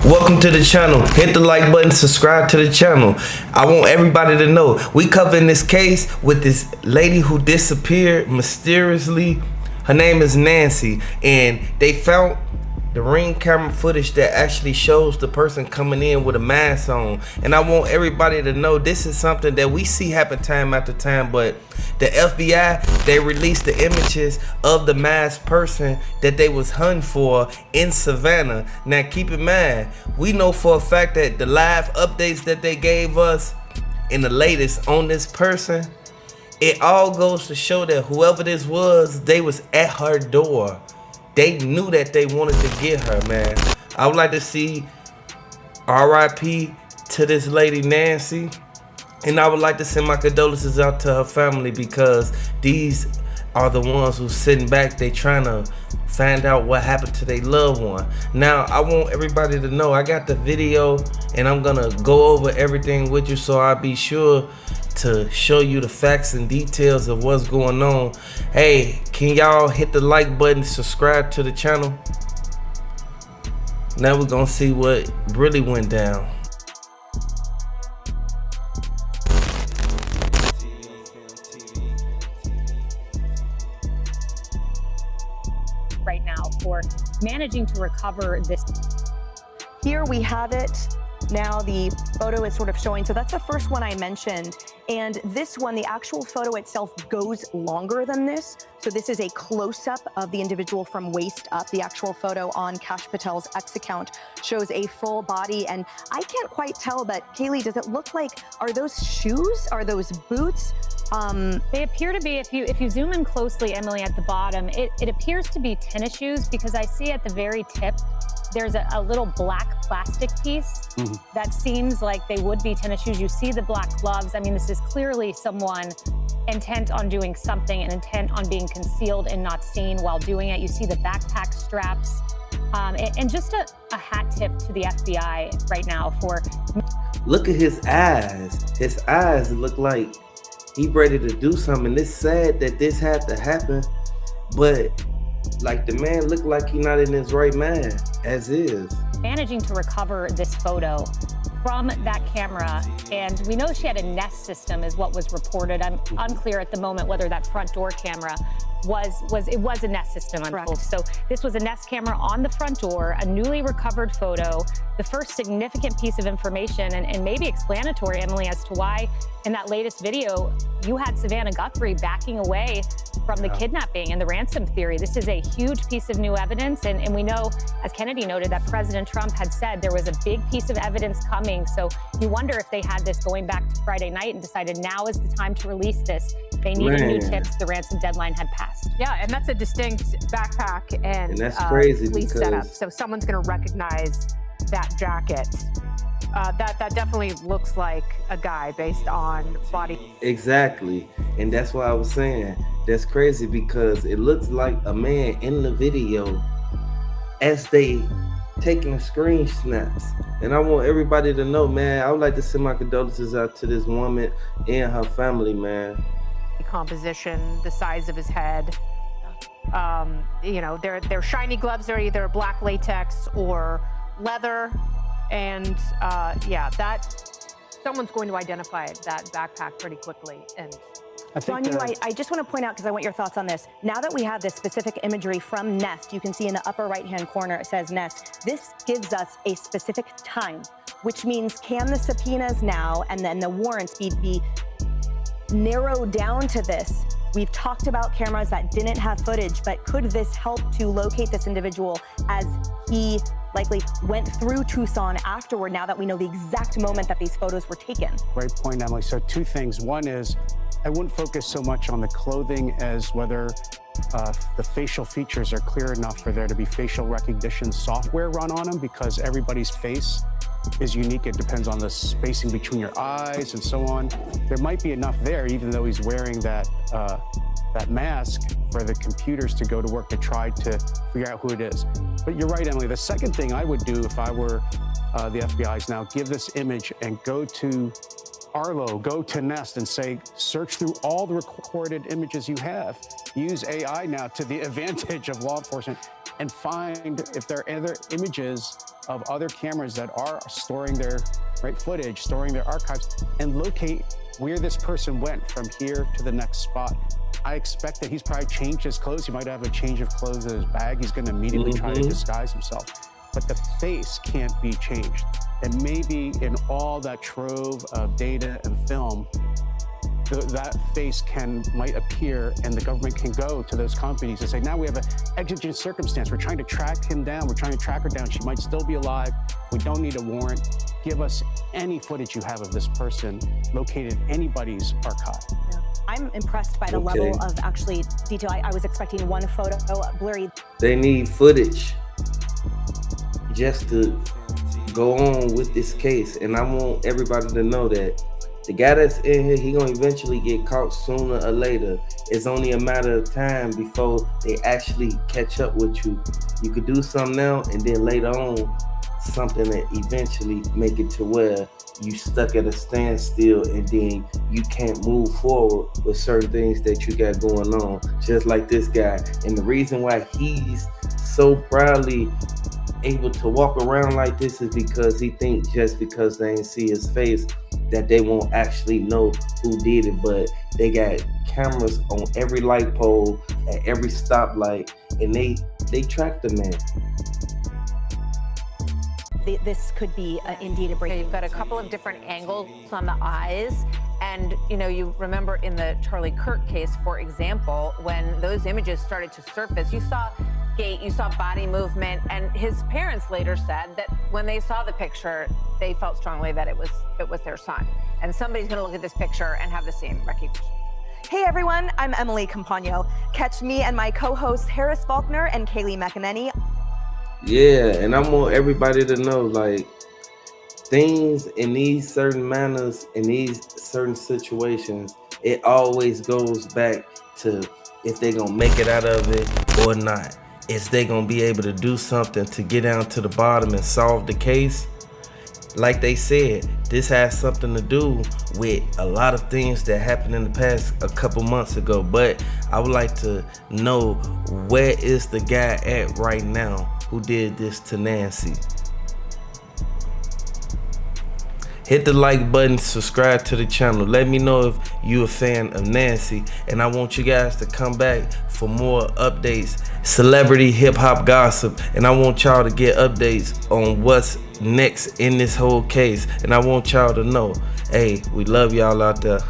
Welcome to the channel. Hit the like button, subscribe to the channel. I want everybody to know we covering this case with this lady who disappeared mysteriously. Her name is Nancy, and they found the ring camera footage that actually shows the person coming in with a mask on. And I want everybody to know this is something that we see happen time after time, but the FBI, they released the images of the masked person that they was hunting for in Savannah. Now keep in mind, we know for a fact that the live updates that they gave us in the latest on this person, it all goes to show that whoever this was, they was at her door. They knew that they wanted to get her, man. I would like to see RIP to this lady Nancy, and I would like to send my condolences out to her family, because these are the ones who's sitting back. They trying to find out what happened to their loved one. Now I want everybody to know I got the video, and I'm gonna go over everything with you, so I'll be sure to show you the facts and details of what's going on. Hey, can y'all hit the like button, subscribe to the channel? Now we're gonna see what really went down. Right now for managing to recover this. Here we have it. Now the photo is sort of showing, so that's the first one I mentioned. And this one, the actual photo itself goes longer than this. So this is a close-up of the individual from waist up. The actual photo on Kash Patel's X account shows a full body, and I can't quite tell, but Kaylee, does it look like, are those shoes? Are those boots? They appear to be, if you zoom in closely, Emily, at the bottom, it appears to be tennis shoes, because I see at the very tip there's a little black plastic piece that seems like they would be tennis shoes. You see the black gloves. I mean, this is clearly someone intent on doing something and intent on being concealed and not seen while doing it. You see the backpack straps, and just a hat tip to the FBI right now for... Look at his eyes. His eyes look like he ready to do something. It's sad that this had to happen, but like the man looked like he not in his right mind as is. Managing to recover this photo from that camera, and we know she had a Nest system is what was reported. I'm unclear at the moment whether that front door camera was a Nest system, I'm told. So this was a Nest camera on the front door, a newly recovered photo, the first significant piece of information, and maybe explanatory, Emily, as to why in that latest video you had Savannah Guthrie backing away from the kidnapping and the ransom theory. This is a huge piece of new evidence, and we know, as Kennedy noted, that President Trump had said there was a big piece of evidence coming. So you wonder if they had this going back to Friday night and decided now is the time to release this. They needed new tips. The ransom deadline had passed. Yeah, and that's a distinct backpack and that's crazy police because... setup. So someone's going to recognize that jacket. That definitely looks like a guy based on body. Exactly, and that's why I was saying that's crazy, because it looks like a man in the video as they taking screen snaps. And I want everybody to know, man, I would like to send my condolences out to this woman and her family, man. Composition, the size of his head. You know, their shiny gloves are either black latex or leather, and yeah, that someone's going to identify that backpack pretty quickly. And I just want to point out, because I want your thoughts on this. Now that we have this specific imagery from Nest, you can see in the upper right-hand corner it says Nest. This gives us a specific time, which means can the subpoenas now and then the warrants be narrowed down to this? We've talked about cameras that didn't have footage, but could this help to locate this individual as he likely went through Tucson afterward, now that we know the exact moment that these photos were taken? Great point, Emily. So two things. One is, I wouldn't focus so much on the clothing as whether the facial features are clear enough for there to be facial recognition software run on them, because everybody's face is unique. It depends on the spacing between your eyes and so on. There might be enough there, even though he's wearing that mask, for the computers to go to work to try to figure out who it is. But you're right, Emily. The second thing I would do if I were the FBI's now, give this image and go to Arlo, go to Nest and say, search through all the recorded images you have. Use AI now to the advantage of law enforcement and find if there are other images of other cameras that are storing their footage, storing their archives, and locate where this person went from here to the next spot. I expect that he's probably changed his clothes. He might have a change of clothes in his bag. He's going to immediately try to disguise himself. But the face can't be changed. And maybe in all that trove of data and film, that face might appear, and the government can go to those companies and say, now we have an exigent circumstance. We're trying to track him down. We're trying to track her down. She might still be alive. We don't need a warrant. Give us any footage you have of this person located in anybody's archive. Yeah. I'm impressed by the level of actually detail. I was expecting one photo, blurry. They need footage just to go on with this case. And I want everybody to know that the guy that's in here, he gonna eventually get caught sooner or later. It's only a matter of time before they actually catch up with you. You could do something now, and then later on, something that eventually make it to where you stuck at a standstill, and then you can't move forward with certain things that you got going on, just like this guy. And the reason why he's so proudly able to walk around like this is because he thinks just because they ain't see his face that they won't actually know who did it. But they got cameras on every light pole, at every stoplight, and they track the man. This could be indeed a break. You've got a couple of different angles on the eyes. And, you remember in the Charlie Kirk case, for example, when those images started to surface, you saw gait, you saw body movement, and his parents later said that when they saw the picture, they felt strongly that it was their son. And somebody's going to look at this picture and have the same recognition. Hey everyone, I'm Emily Campagno. Catch me and my co-hosts Harris Faulkner and Kaylee McEnany. Yeah, and I want everybody to know, like, things in these certain manners, in these certain situations, it always goes back to if they're gonna make it out of it or not. Is they gonna be able to do something to get down to the bottom and solve the case? Like they said, this has something to do with a lot of things that happened in the past a couple months ago. But I would like to know, where is the guy at right now who did this to Nancy? Hit the like button, subscribe to the channel. Let me know if you're a fan of Nancy, and I want you guys to come back for more updates, celebrity hip hop gossip, and I want y'all to get updates on what's next in this whole case. And I want y'all to know, hey, we love y'all out there.